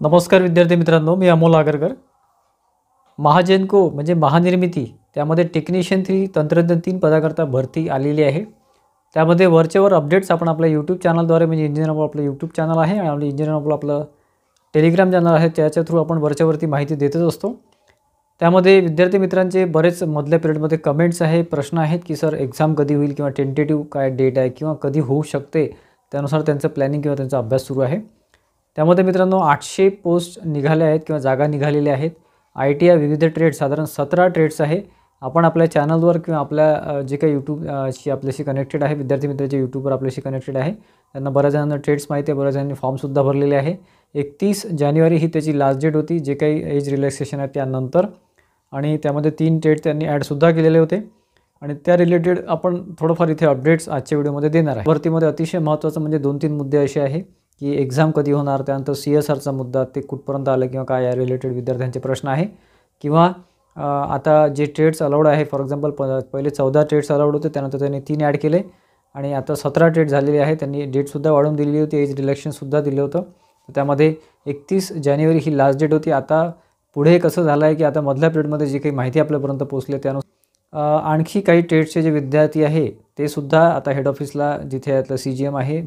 नमस्कार विद्यार्थी मित्रांनो, मी अमोल आगरकर। महाजेनको म्हणजे महानिर्मिती, त्यामध्ये टेक्निशियन 3 तंत्रज्ञ 3 पदाकरता भरती आलेली आहे। त्यामध्ये वरचेवर अपडेट्स आपण आपल्या यूट्यूब चॅनलद्वारे म्हणजे इंजिनियर अमोल आपलं यूट्यूब चॅनल आहे आणि इंजिनियर अमोल आपलं टेलिग्राम चॅनल आहे, त्याच्या थ्रू आपण वरच्यावरती माहिती देतच असतो। त्यामध्ये विद्यार्थी मित्रांचे बरेच मधल्या पिरियडमध्ये कमेंट्स आहे, प्रश्न आहेत की सर एक्झाम कधी होईल किंवा टेंटेटिव्ह काय डेट आहे किंवा कधी होऊ शकते, त्यानुसार त्यांचं प्लॅनिंग किंवा त्यांचा अभ्यास सुरू आहे। त्यामध्ये मित्रांनो 800 पोस्ट निघाल्या आहेत किंवा जागा निघालेल्या आहेत। ITI विविध ट्रेड्स साधारण 17 ट्रेड्स आहे। आपण आपल्या चॅनलवर किंवा आपल्या जे काही यूट्यूबशी आपल्याशी कनेक्टेड आहे, विद्यार्थी मित्रांचे यूट्यूबवर आपल्याशी कनेक्टेड आहे, त्यांना बऱ्याच जणांना ट्रेड्स माहिती आहे, बऱ्याच जणांनी फॉर्मसुद्धा भरलेले आहे। 31 जानेवारी ही त्याची लास्ट डेट होती, जे काही एज रिलॅक्सेशन आहे त्यानंतर, आणि त्यामध्ये 3 ट्रेड त्यांनी ॲडसुद्धा केलेले होते आणि त्या रिलेटेड आपण थोडंफार इथे अपडेट्स आजच्या व्हिडिओमध्ये देणार आहे। भरतीमध्ये अतिशय महत्त्वाचं म्हणजे 2-3 मुद्दे असे आहे की एक्झाम कधी होणार, त्यानंतर CSRचा मुद्दा ते कुठपर्यंत आलं किंवा काय या रिलेटेड विद्यार्थ्यांचे प्रश्न आहे, किंवा आता जे ट्रेड्स अलाउड आहे, फॉर एक्झाम्पल पहिले 14 ट्रेड्स अलाउड होते, त्यानंतर त्यांनी 3 ॲड केले आणि आता 17 ट्रेड झालेले आहे। त्यांनी डेटसुद्धा वाढवून दिलेली होती, एज रिलॅक्सेशनसुद्धा दिलं होतं। त्यामध्ये 31 जानेवारी ही लास्ट डेट होती। आता पुढे कसं झालं आहे की आता मधल्या पिरियडमध्ये जी काही माहिती आपल्यापर्यंत पोहोचली त्यानुसार आणखी काही ट्रेड्सचे जे विद्यार्थी आहे ते सुद्धा आता हेड ऑफिसला, जिथे आता CGM आहे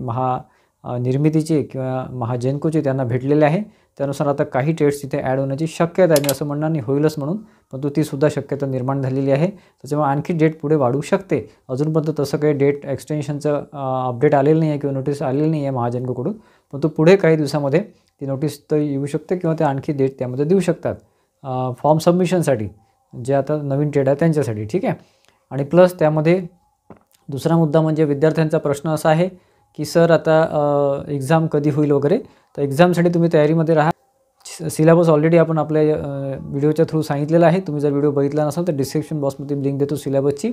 निर्मितीचे किंवा महाजेनकोचे, त्यांना भेटलेले आहे। त्यानुसार आता काही ट्रेड्स तिथे ॲड होण्याची शक्यता आहे, मी असं म्हणणार नाही होईलच म्हणून, परंतु ती सुद्धा शक्यता निर्माण झालेली आहे। त्याच्यामुळे आणखी डेट पुढे वाढू शकते। अजूनपर्यंत तसं काही डेट एक्सटेन्शनचं अपडेट आलेलं नाही आहे किंवा नोटीस आलेली नाही आहे महाजेनकोकडून, परंतु पुढे काही दिवसामध्ये ती नोटीस तर येऊ शकते किंवा ते आणखी डेट त्यामध्ये देऊ शकतात फॉर्म सबमिशनसाठी, जे आता नवीन ट्रेड आहे त्यांच्यासाठी, ठीक आहे। आणि प्लस त्यामध्ये दुसरा मुद्दा म्हणजे विद्यार्थ्यांचा प्रश्न असा आहे की सर आता एक्झाम कधी होईल वगैरे, तर एक्झामसाठी तुम्ही तयारीमध्ये राहा। सिलेबस ऑलरेडी आपण आपल्या व्हिडिओच्या थ्रू सांगितलेला आहे। तुम्ही जर व्हिडिओ बघितला नसाल तर डिस्क्रिप्शन बॉक्समध्ये लिंक देतो सिलेबसची,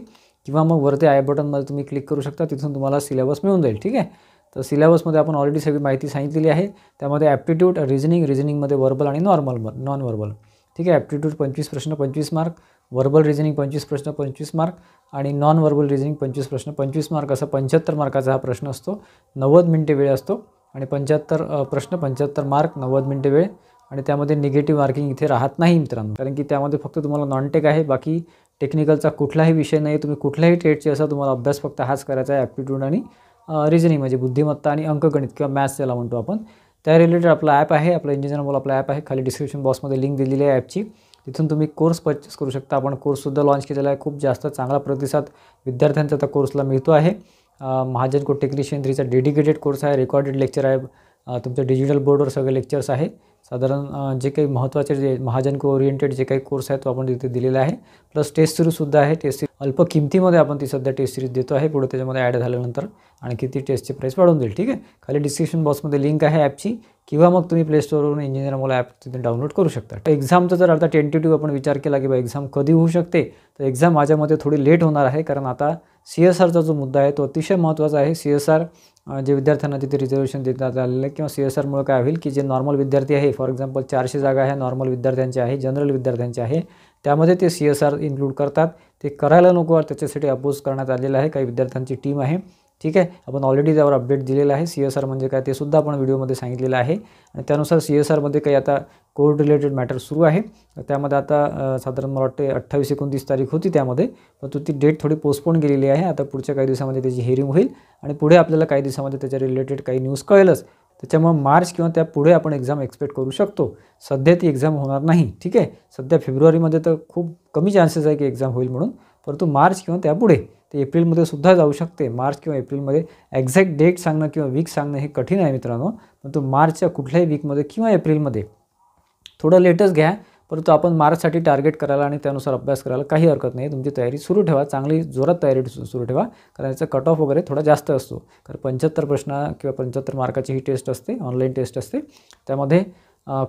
किंवा मग वरती आय बटनमध्ये तुम्ही क्लिक करू शकता, तिथून तुम्हाला सिलेबस मिळून जाईल, ठीक आहे। तर सिलेबसमध्ये आपण ऑलरेडी सगळी माहिती सांगितलेली आहे। त्यामध्ये ॲप्टिट्यूड, रिझनिंगमध्ये वर्बल आणि नॉन वर्बल, ठीक आहे। ॲप्टिट्यूड 25 प्रश्न 25 मार्क, वर्बल रिझनिंग 25 प्रश्न 25 मार्क, आणि नॉन वर्बल रिझनिंग 25 प्रश्न 25 मार्क, असा 75 मार्काचा हा प्रश्न असतो। 90 मिनिटे वेळ असतो आणि 75 प्रश्न 75 मार्क 90 मिनिटे वेळ, आणि त्यामध्ये निगेटिव्ह मार्किंग इथे राहत नाही मित्रांनो, कारण की त्यामध्ये फक्त तुम्हाला नॉन टेक आहे, बाकी टेक्निकलचा कुठलाही विषय नाही। तुम्ही कुठल्याही ट्रेडचे असा तुम्हाला अभ्यास फक्त हाच करायचा आहे, ॲप्टिट्यूड आणि रिझनिंग म्हणजे बुद्धिमत्ता आणि अंकगणित किंवा मॅथ्स ज्याला म्हणतो आपण, त्या रिलेटेड आपला ॲप आहे, आपला इंजिनियर अमोल आपला ॲप आहे। खाली डिस्क्रिप्शन बॉक्समध्ये लिंक दिलेली आहे ॲपची, तिथून तुम्ही कोर्स परचेस करू शकता। आपण कोर्ससुद्धा लॉन्च केलेला आहे, खूप जास्त चांगला प्रतिसाद विद्यार्थ्यांचा त्या कोर्सला मिळतो आहे। महाजेनको टेक्निशियन 3चा डेडिकेटेड कोर्स आहे, रेकॉर्डेड लेक्चर आहे, तुमच्या डिजिटल बोर्डवर सगळे लेक्चर्स आहे। साधारण जे काही महत्त्वाचे जे महाजेनको ओरिएंटेड जे काही कोर्स आहे तो आपण तिथे दिलेला आहे। प्लस टेस्ट सिरीजसुद्धा आहे। टेस्ट सिरीज अल्प किमतीमध्ये आपण ती सध्या टेस्ट सिरीज देतो आहे, पुढे त्याच्यामध्ये ॲड झाल्यानंतर आणखी ती टेस्टची प्राईस वाढवून देईल, ठीक आहे। खाली डिस्क्रिप्शन बॉक्समध्ये लिंक आहे ॲपची, किंवा मग तुम्ही प्ले स्टोरवरून इंजिनियर अमोल ॲप तिथे डाउनलोड करू शकता। एक्झामचा जर आता टेंटेटिव्ह आपण विचार केला की बा एक्झाम कधी होऊ शकते, तर एक्झाम माझ्यामध्ये थोडी लेट होणार आहे, कारण आता CSRचा जो मुद्दा आहे तो अतिशय महत्त्वाचा आहे। CSR जे विद्यार्थ्यांना तिथे रिझर्वेशन देण्यात आलेलं आहे, किंवा CSRमुळे काय होईल की जे नॉर्मल विद्यार्थी आहे, फॉर एक्झाम्पल 400 जागा आहे नॉर्मल विद्यार्थ्यांच्या आहे, जनरल विद्यार्थ्यांचे आहे, त्यामध्ये ते CSR इन्क्लूड करतात। ते करायला नको, त्याच्यासाठी अपोज करण्यात आलेलं आहे, काही विद्यार्थ्यांची टीम आहे, ठीक आहे। आपण ऑलरेडी त्यावर अपडेट दिलेला आहे। CSR म्हणजे काय ते सुद्धा आपण व्हिडिओमध्ये सांगितलेलं आहे, आणि त्यानुसार CSRमध्ये काही आता कोर्ट रिलेटेड मॅटर सुरू आहे। त्यामध्ये आता साधारण मला वाटते 28-29 तारीख होती त्यामध्ये, परंतु ती डेट थोडी पोस्टपोन केलेली आहे। आता पुढच्या काही दिवसामध्ये त्याची हिअरिंग होईल आणि पुढे आपल्याला काही दिवसामध्ये त्याच्या रिलेटेड काही न्यूज कळेलच। त्याच्यामुळे मार्च किंवा त्या पुढे आपण एक्झाम एक्सपेक्ट करू शकतो। सध्या ती एक्झाम होणार नाही, ठीक आहे। सध्या फेब्रुवारीमध्ये तर खूप कमी चान्सेस आहे की एक्झाम होईल म्हणून, परंतु मार्च किंवा त्यापुढे ते एप्रिलमध्ये सुद्धा जाऊ शकते। मार्च किंवा एप्रिलमध्ये एक्झॅक्ट डेट सांगणं किंवा वीक सांगणं हे कठीण आहे मित्रांनो, परंतु मार्चच्या कुठल्याही वीकमध्ये किंवा एप्रिलमध्ये थोडं लेटच घ्या, परंतु आपण मार्चसाठी टार्गेट करायला आणि त्यानुसार अभ्यास करायला काही हरकत नाही। तुमची तयारी सुरू ठेवा, चांगली जोरात तयारी सुरू ठेवा, कारण याचा कट ऑफ वगैरे थोडा जास्त असतो। कारण 75 प्रश्न किंवा 75 मार्काची ही टेस्ट असते, ऑनलाईन टेस्ट असते, त्यामध्ये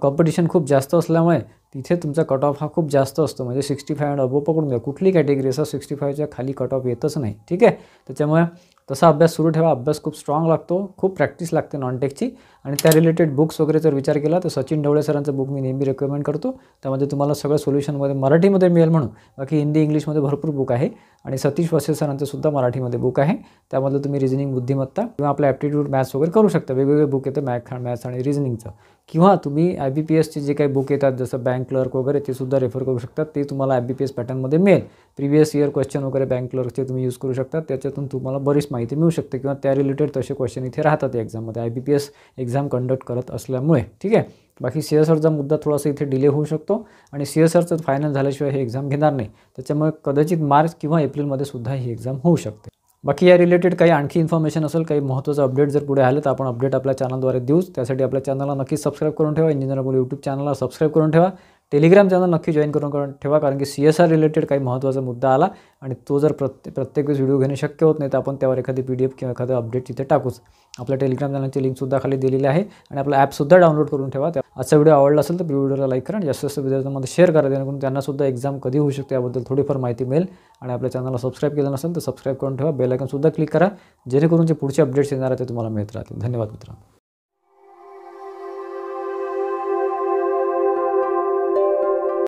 कॉम्पिटिशन खूप जास्त असल्यामुळे तिथे तुमचा कट ऑफ हा खूप जास्त असतो, म्हणजे 65 अँड अबोव पकडून घ्या। कुठली कॅटेगरी असं 65च्या खाली कट ऑफ येतच नाही, ठीक आहे। त्याच्यामुळे तसा अभ्यास सुरू ठेवा. अभ्यास खूप स्ट्रॉंग लागतो, खूप प्रॅक्टिस लागते नॉनटेकची. आणि त्या रिलेटेड बुक्स वगैरे जर विचार केला तर सचिन ढवळे सरांचं बुक मी नेहमी रेकमेंड करतो. त्यामध्ये तुम्हाला सगळं सोल्युशनमध्ये मराठीमध्ये मिळेल म्हणून. बाकी हिंदी इंग्लिशमध्ये भरपूर बुक आहे. आणि सतीश वसे सरांचं सुद्धा मराठीमध्ये बुक आहे. त्यामध्ये तुम्ही रिझनिंग बुद्धिमत्ता किंवा आपल्या ॲप्टिट्यूड मॅथ्स वगैरे करू शकता. वेगवेगळे बुक येतं मॅथ्स आणि रिझनिंगचं. किंवा तुम्ही IBPSचे जे काही बुक येतात जसं बँक क्लर्क वगैरे ते सुद्धा रेफर करू शकतात. ते तुम्हाला IBPS पॅटर्नमध्ये मिळेल. प्रिव्हियस इयर क्वेश्चन वगैरे बँक क्लर्कचे तुम्ही यूज करू शकता. त्याच्यातून तुम्हाला बरीच माहिती मिळू शकते किंवा त्या रिलेटेड तसे क्वेश्चन इथे राहतात एक्झाममध्ये. IBPS एक्झाम कंडक्ट करत असल्यामुळे. ठीक आहे. बाकी CSRचा मुद्दा थोडासा इथे डिले होऊ शकतो आणि CSRचं फायनल झाल्याशिवाय हे एक्झाम घेणार नाही. त्याच्यामुळे कदाचित मार्च किंवा एप्रिलमध्ये सुद्धा ही एक्झाम होऊ शकते. बाकी या रिलेटेड काही आणखी इन्फॉर्मेशन असेल, काही महत्त्वाचं अपडेट जर पुढे आलं तर आपण अपडेट आपल्या चॅनलद्वारे देऊच. त्यासाठी आपल्या चॅनलला नक्की सबस्क्राईब करून ठेवा. इंजिनियर बोल यूट्यूब चॅनलला सबस्क्राईब करून ठेवा. टेलिग्राम चॅनल नक्की जॉईन करून ठेवा, कारण की CSR रिलेटेड काही महत्त्वाचा मुद्दा आला आणि तो जर प्रत्येक वेळेस व्हिडिओ घेणे शक्य होत नाही तर आपण त्यावर एखादी PDF किंवा एखादं अपडेट तिथे टाकूच. आपल्या टेलिग्राम चॅनलची लिंकसुद्धा खाली दिलेली आहे आणि आपला ॲपसुद्धा डाउनलोड करून ठेवा. आजचा व्हिडिओ आवडला असेल तर व्हिडिओला लाईक करा आणि जास्तीत जास्त विद्यार्थ्यांमध्ये शेअर करा, जेणेकरून त्यांनासुद्धा एक्झाम कधी होऊ शकते याबद्दल थोडीफार माहिती मिळेल. आणि आपल्या चॅनलला सबस्क्राईब केलं नसेल तर सबस्क्राईब करून ठेवा. बेल आयकॉनसुद्धा क्लिक करा, जेणेकरून जे पुढचे अपडेट्स येणार आहेत ते तुम्हाला मिळत राहतील. धन्यवाद मित्रांनो.